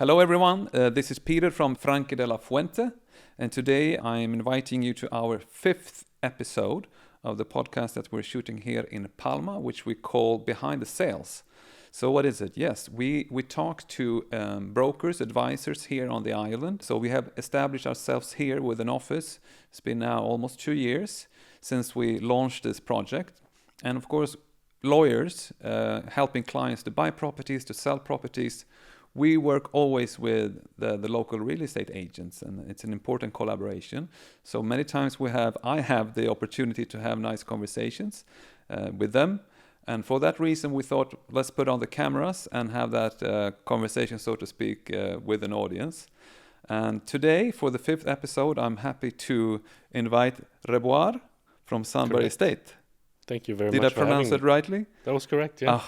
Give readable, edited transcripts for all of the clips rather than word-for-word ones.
Hello everyone, this is Peter from Franke de la Fuente, and today I am inviting you to our 5th episode of the podcast that we're shooting here in Palma, which we call Behind the Sales. So what is it? Yes, we talk to brokers, advisors here on the island. So we have established ourselves here with an office. It's been now almost 2 years since we launched this project. And of course, lawyers helping clients to buy properties, to sell properties. We work always with the local real estate agents, and it's an important collaboration. So many times I have the opportunity to have nice conversations with them. And for that reason, we thought, let's put on the cameras and have that conversation, so to speak, with an audience. And today, for the 5th episode, I'm happy to invite Rebuar from Sandberg Estates. Thank you very much for having me. Did I pronounce it rightly? That was correct, yeah.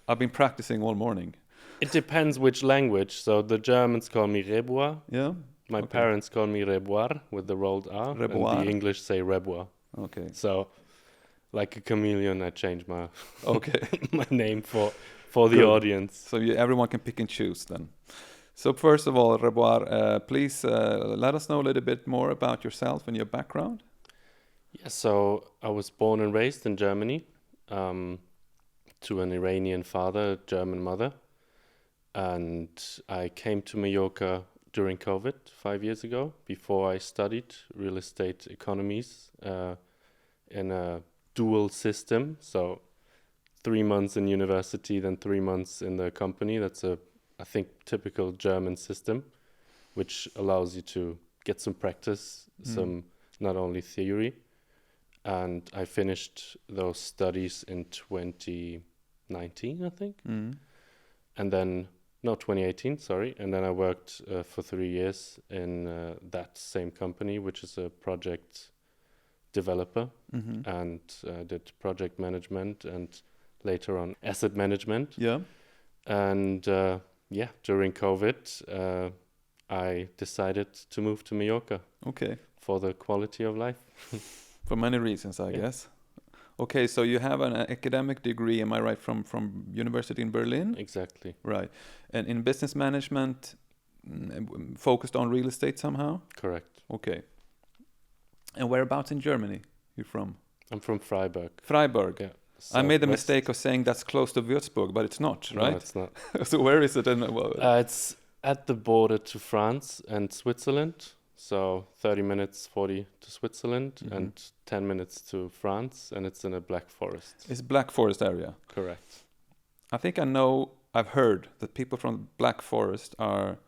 I've been practicing all morning. It depends which language. So the Germans call me Rebuar. Yeah. My parents call me Rebuar with the rolled R. Rebuar. And the English say Rebuar. Okay. So, like a chameleon, I changed my my name for the Good. audience. So everyone can pick and choose then. So first of all, Rebuar, please let us know a little bit more about yourself and your background. Yeah, so I was born and raised in Germany to an Iranian father, German mother. And I came to Mallorca during COVID 5 years ago, before I studied real estate economies in a dual system. So 3 months in university, then 3 months in the company. That's I think, typical German system, which allows you to get some practice, some not only theory. And I finished those studies in 2019, I think. And then... No, 2018, sorry. And then I worked for 3 years in that same company, which is a project developer, and did project management and later on asset management. Yeah. And during COVID, I decided to move to Mallorca. Okay. For the quality of life. For many reasons, I guess. Okay, so you have an academic degree, am I right, from University in Berlin? Exactly. Right. And in business management, focused on real estate somehow? Correct. Okay. And whereabouts in Germany you're from? I'm from Freiburg. Freiburg. Yeah. I made the mistake of saying that's close to Würzburg, but it's not, right? No, it's not. So where is it? It's at the border to France and Switzerland. So 30 minutes, 40 to Switzerland and 10 minutes to France, and it's in a Black Forest. It's Black Forest area. Correct. I think I've heard that people from Black Forest are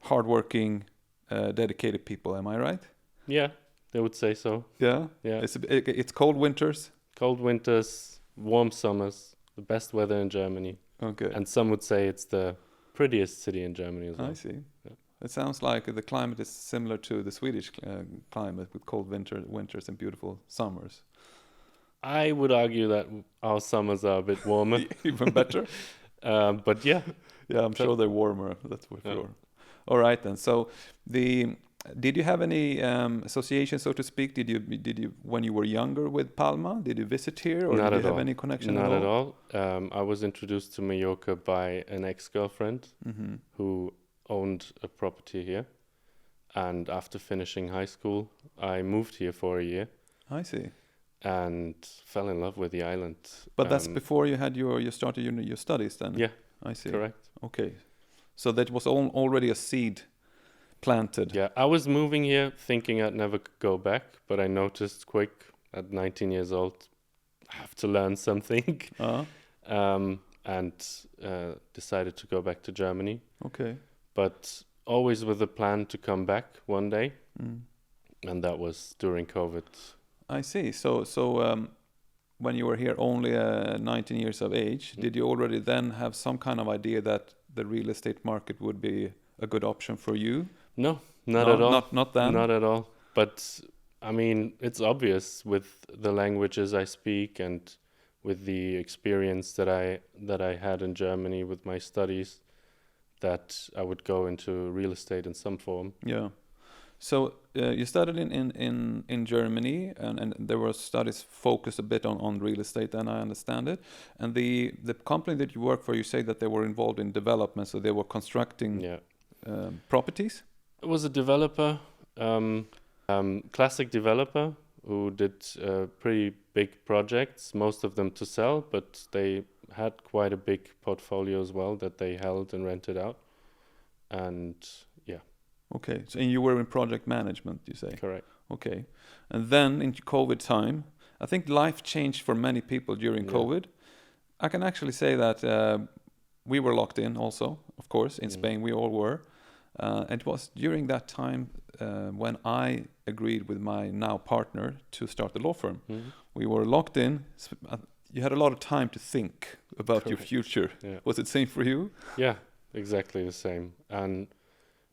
hardworking, dedicated people. Am I right? Yeah, they would say so. Yeah? Yeah. It's cold winters? Cold winters, warm summers, the best weather in Germany. Okay. And some would say it's the prettiest city in Germany as well. I see. Yeah. It sounds like the climate is similar to the Swedish climate, with cold winters and beautiful summers. I would argue that our summers are a bit warmer. Even better? But yeah. Yeah, I'm sure they're warmer, that's for sure. All right then. So did you have any association, so to speak? Did you when you were younger with Palma? Did you visit here, or did you have any connection Not at all? I was introduced to Mallorca by an ex-girlfriend who owned a property here, and after finishing high school I moved here for a year. I see. And fell in love with the island. But that's before you had you started your studies then? Yeah. I see. Correct. Okay. So that was already a seed planted. Yeah, I was moving here thinking I'd never go back, but I noticed quick at 19 years old I have to learn something. And decided to go back to Germany. Okay. But always with a plan to come back one day, and that was during COVID. I see. So when you were here only 19 years of age, did you already then have some kind of idea that the real estate market would be a good option for you? No, not at all. Not then? Not at all. But, I mean, it's obvious with the languages I speak and with the experience that I had in Germany with my studies, that I would go into real estate in some form. Yeah. So you studied in Germany, and there were studies focused a bit on real estate, and I understand it. And the company that you work for, you say that they were involved in development, so they were constructing properties? It was a developer, classic developer who did pretty big projects, most of them to sell, but they had quite a big portfolio as well that they held and rented out. And yeah. Okay, so and you were in project management, you say? Correct. Okay, and then in COVID time, I think life changed for many people during COVID. I can actually say that we were locked in also, of course, in Spain we all were. It was during that time when I agreed with my now partner to start the law firm. We were locked in. You had a lot of time to think about your future. Was it same for you? Yeah, exactly the same. And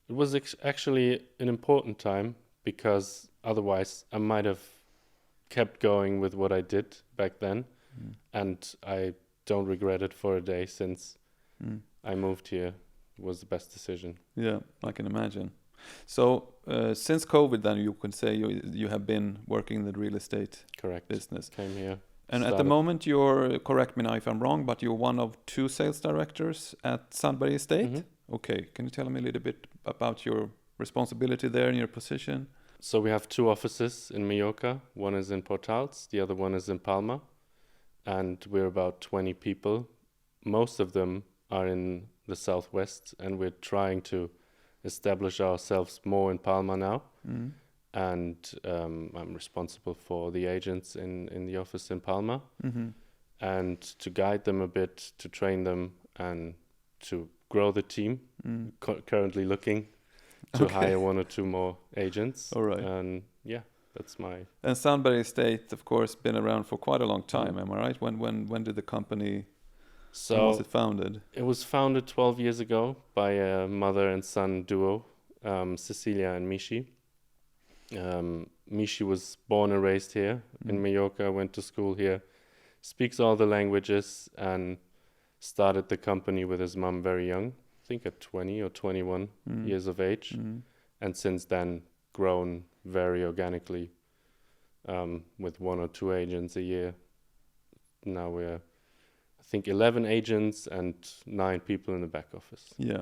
it was actually an important time because otherwise I might have kept going with what I did back then. And I don't regret it for a day since I moved here. It was the best decision. Yeah, I can imagine. So since COVID then you can say you have been working in the real estate business. Came here. And at the moment you're, correct me now if I'm wrong, but you're one of 2 sales directors at Sandberg Estates. Okay, can you tell me a little bit about your responsibility there and your position? So we have 2 offices in Mallorca. One is in Portals, the other one is in Palma. And we're about 20 people. Most of them are in the southwest, and we're trying to establish ourselves more in Palma now. And I'm responsible for the agents in the office in Palma, and to guide them a bit, to train them, and to grow the team. Currently looking to hire 1 or 2 more agents. All right. And yeah, that's my... And Sandberg Estate, of course, been around for quite a long time. Am I right? When did the company... So when was it founded? It was founded 12 years ago by a mother and son duo, Cecilia and Michi. Michi was born and raised here in Mallorca, went to school here, speaks all the languages, and started the company with his mum very young, I think at 20 or 21 years of age, and since then grown very organically with 1 or 2 agents a year. Now we're, I think, 11 agents and 9 people in the back office. Yeah.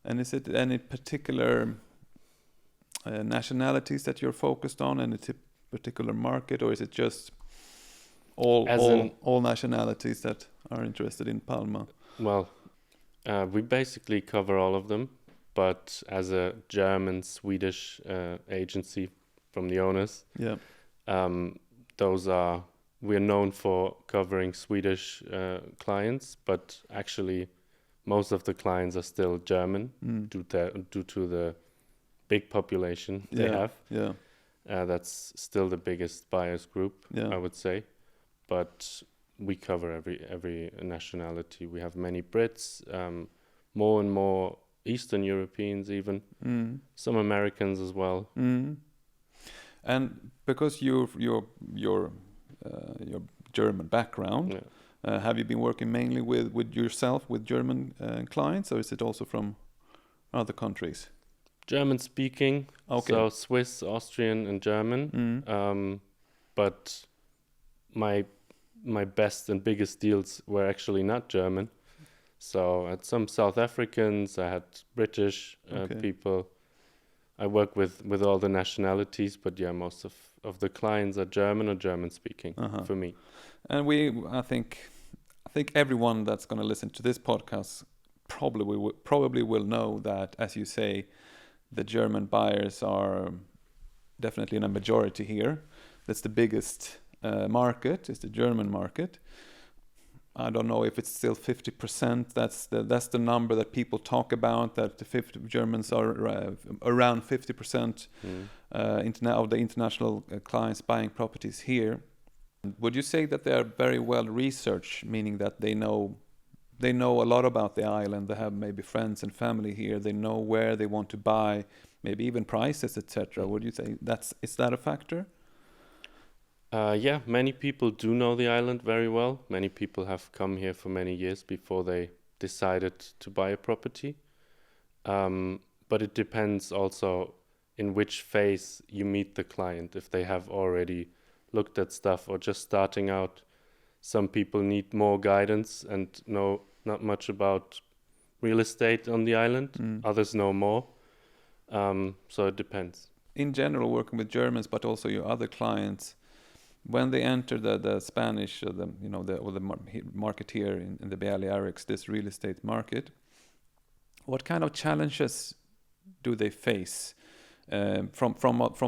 And is it any particular nationalities that you're focused on, any particular market, or is it just all nationalities that are interested in Palma? Well, we basically cover all of them, but as a German-Swedish agency from the owners, we're known for covering Swedish clients, but actually most of the clients are still German due to the big population they have. That's still the biggest buyers group, I would say. But we cover every nationality. We have many Brits, more and more Eastern Europeans even, some Americans as well. And because your German background, have you been working mainly with yourself with German clients, or is it also from other countries? German speaking, so Swiss, Austrian, and German. But my best and biggest deals were actually not German. So I had some South Africans, I had British people. I work with all the nationalities, but yeah, most of the clients are German or German speaking for me. And I think everyone that's going to listen to this podcast probably will know that, as you say, the German buyers are definitely in a majority here. That's the biggest market, is the German market. I don't know if it's still 50%. That's the number that people talk about, that the Germans are around 50% of the international clients buying properties here. Would you say that they are very well researched, meaning that they know a lot about the island, they have maybe friends and family here, they know where they want to buy, maybe even prices, etc. Would you say is that a factor? Yeah, many people do know the island very well. Many people have come here for many years before they decided to buy a property. But it depends also in which phase you meet the client, if they have already looked at stuff or just starting out. Some people need more guidance and know not much about real estate on the island. Others know more. So it depends. In general, working with Germans, but also your other clients, when they enter the Spanish, market here in the Balearics, this real estate market, what kind of challenges do they face from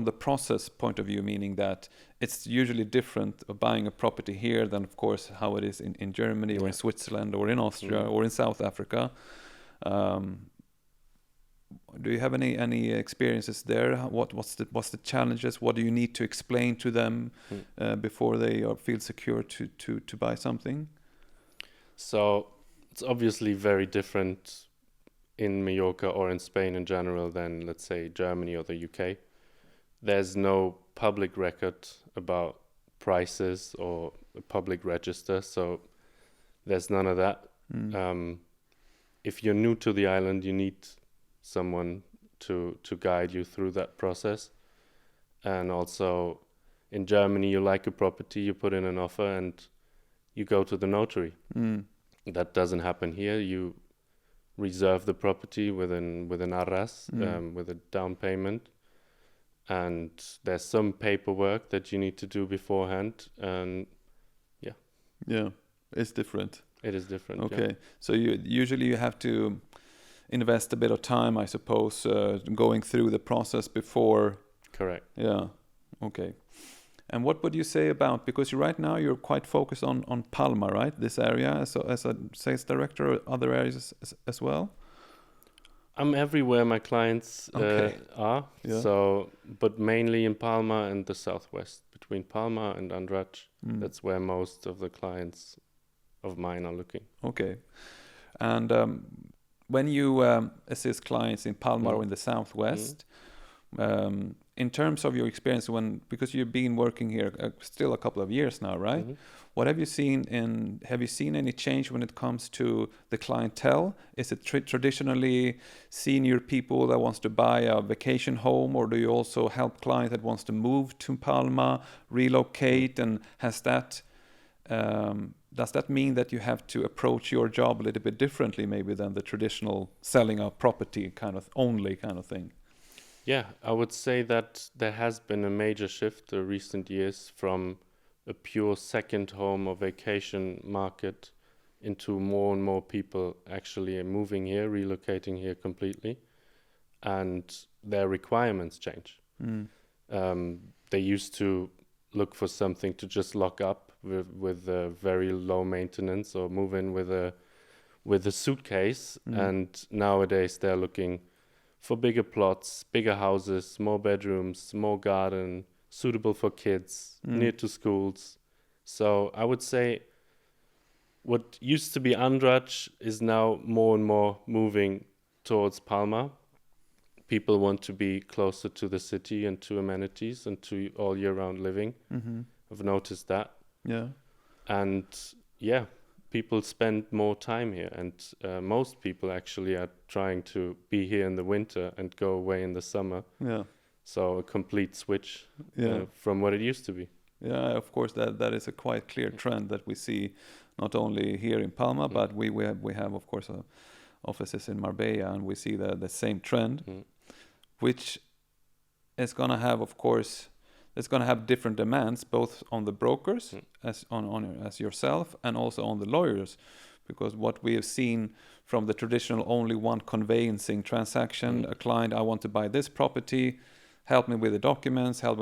the process point of view? Meaning that it's usually different of buying a property here than, of course, how it is in Germany or in Switzerland or in Austria or in South Africa. Do you have any experiences there? What's the challenges? What do you need to explain to them before they feel secure to buy something? So it's obviously very different in Mallorca or in Spain in general than, let's say, Germany or the UK. There's no public record about prices or a public register, so there's none of that. If you're new to the island, you need someone to guide you through that process. And also in Germany, you like a property, you put in an offer and you go to the notary. That doesn't happen here. You reserve the property with an arras, with a down payment, and there's some paperwork that you need to do beforehand, and it's different. It is different. Okay, so you have to invest a bit of time, I suppose, going through the process before. Correct. Yeah. Okay. And what would you say about, because right now you're quite focused on Palma, right? This area as a sales director, or other areas as well? I'm everywhere my clients are. Yeah. So, but mainly in Palma and the southwest, between Palma and Andratx. That's where most of the clients of mine are looking. Okay. And when you assist clients in Palma or in the southwest, in terms of your experience, because you've been working here still a couple of years now, right? What have you seen have you seen any change when it comes to the clientele? Is it traditionally senior people that wants to buy a vacation home, or do you also help clients that wants to move to Palma, relocate, and does that mean that you have to approach your job a little bit differently maybe than the traditional selling a property kind of thing? Yeah, I would say that there has been a major shift in recent years from a pure second home or vacation market into more and more people actually moving here, relocating here completely, and their requirements change. They used to look for something to just lock up with very low maintenance, or move in with a suitcase, and nowadays they're looking for bigger plots, bigger houses, more bedrooms, more garden, suitable for kids, near to schools. So I would say what used to be Andratx is now more and more moving towards Palma. People want to be closer to the city and to amenities and to all year-round living. I've noticed that. Yeah. And people spend more time here, and most people actually are trying to be here in the winter and go away in the summer. Yeah. So a complete switch from what it used to be. Yeah, of course, that is a quite clear trend that we see not only here in Palma, but we have of course offices in Marbella, and we see the same trend, which is going to have, of course, it's going to have different demands, both on the brokers as yourself, and also on the lawyers, because what we have seen from the traditional only one conveyancing transaction, a client, I want to buy this property, help me with the documents, help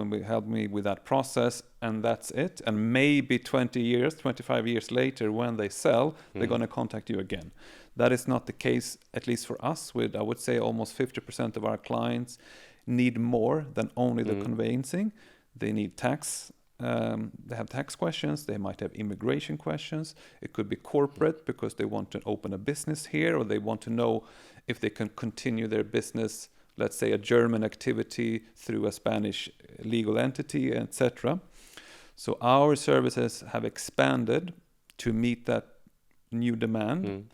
me with that process, and that's it. And maybe 25 years later, when they sell, they're going to contact you again. That is not the case, at least for us. With, I would say, almost 50% of our clients need more than only the conveyancing. They need tax. They have tax questions. They might have immigration questions. It could be corporate, because they want to open a business here, or they want to know if they can continue their business, let's say a German activity, through a Spanish legal entity, etc. So our services have expanded to meet that new demand.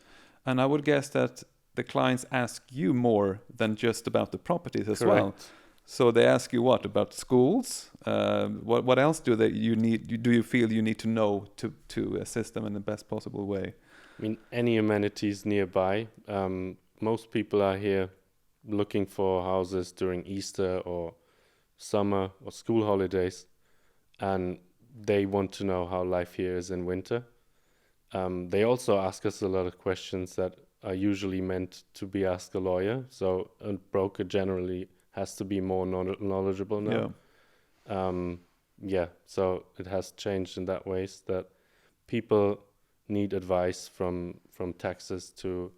And I would guess that the clients ask you more than just about the properties as well. So they ask you what about schools? What else do you feel you need to know to assist them in the best possible way? I mean, any amenities nearby. Most people are here looking for houses during Easter or summer or school holidays, and they want to know how life here is in winter. They also ask us a lot of questions that are usually meant to be asked a lawyer. So a broker generally has to be more knowledgeable now. So it has changed in that ways that people need advice from taxes to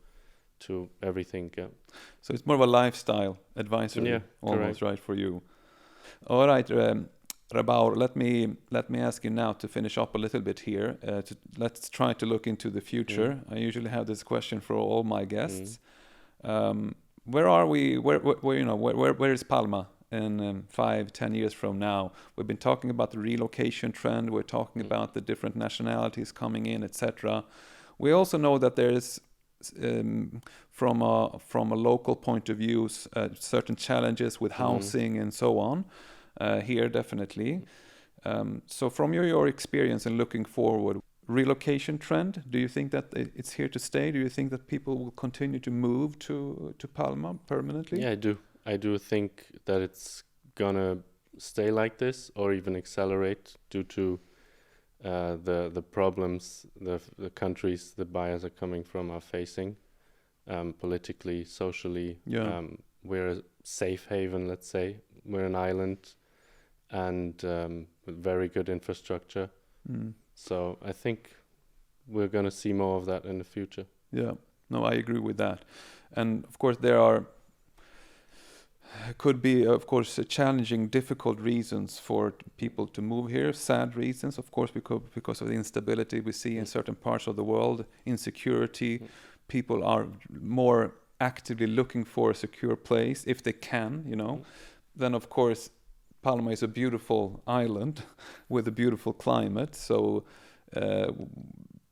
everything. Yeah. So it's more of a lifestyle advisory, almost, correct. right, for you. All right, Rebuar, let me ask you now to finish up a little bit here. Let's try to look into the future. I usually have this question for all my guests. Where are we? Where is Palma in 5-10 years from now? We've been talking about the relocation trend. We're talking about the different nationalities coming in, etc. We also know that there is, from a local point of view, certain challenges with housing and so on. Here, definitely. So from your experience and looking forward, relocation trend, do you think that it's here to stay? Do you think that people will continue to move to Palma permanently? Yeah, I do. I do think that it's gonna stay like this or even accelerate due to the problems the countries the buyers are coming from are facing, politically, socially. We're a safe haven, let's say. We're an island and with very good infrastructure. So I think we're going to see more of that in the future. Yeah, no, I agree with that. And of course, could be, of course, challenging, difficult reasons for people to move here. Sad reasons, of course, because of the instability we see in certain parts of the world, insecurity. People are more actively looking for a secure place if they can, Then, of course, Palma is a beautiful island with a beautiful climate. So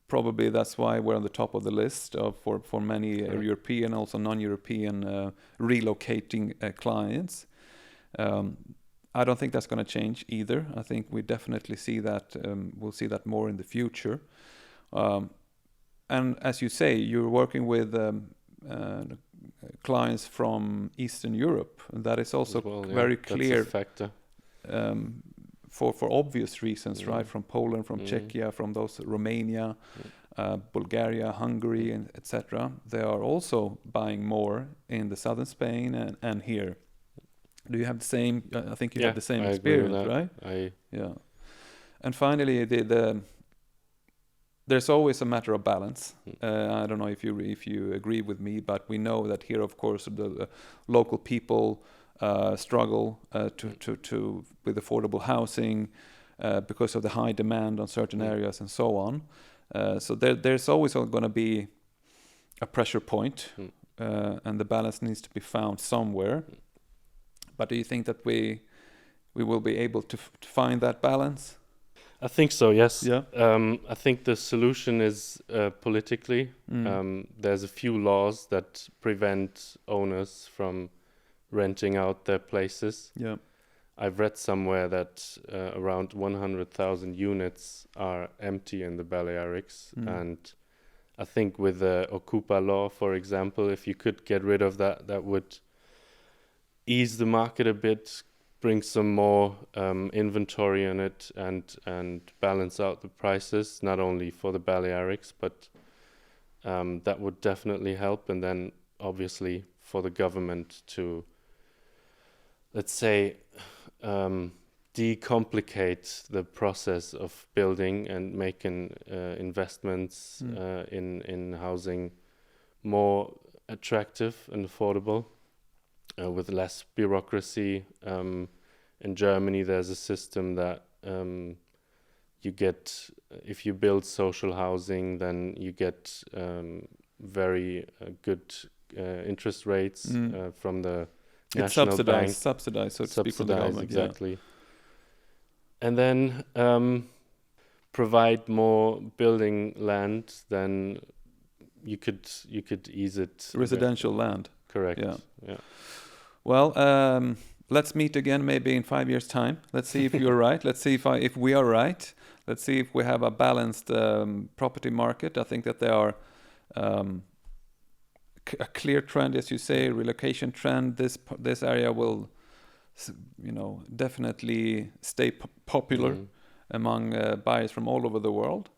probably that's why we're on the top of the list for many European, also non-European relocating clients. I don't think that's going to change either. I think we definitely see that. We'll see that more in the future. And as you say, you're working with clients from Eastern Europe, and that is also very clear. That's a factor. For obvious reasons, right? From Poland, from Czechia, from those Romania, Bulgaria, Hungary, and etc. They are also buying more in the southern Spain and here. Do you have the same? I think you have the same experience, right? And finally, there's always a matter of balance. I don't know if you agree with me, but we know that here, of course, the local people struggle with affordable housing because of the high demand on certain areas and so on. So there's always going to be a pressure point, and the balance needs to be found somewhere. But do you think that we will be able to find that balance? I think so, yes. Yeah. I think the solution is politically. There's a few laws that prevent owners from renting out their places. Yeah. I've read somewhere that around 100,000 units are empty in the Balearics. And I think with the Ocupa law, for example, if you could get rid of that, that would ease the market a bit, bring some more inventory on it and balance out the prices, not only for the Balearics, but that would definitely help. And then obviously for the government to, let's say, decomplicate the process of building and making investments in housing more attractive and affordable. With less bureaucracy. In Germany, there's a system that you get, if you build social housing, then you get very good interest rates from the national bank. Subsidized, so to speak, from the government. Exactly. And then provide more building land, then you could ease it. Residential land. Correct. Yeah. Well, let's meet again maybe in 5 years' time. Let's see if you're right. Let's see if we are right. Let's see if we have a balanced property market. I think that there are a clear trend, as you say, relocation trend. This area will, definitely stay popular among buyers from all over the world.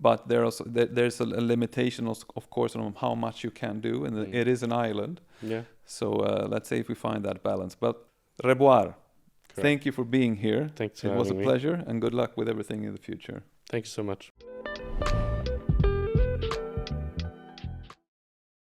But there's a limitation, of course, on how much you can do, and it is an island. Yeah. So let's see if we find that balance. But Rebuar, thank you for being here. Thanks for having me. It was a me. pleasure, and good luck with everything in the future. Thank you so much.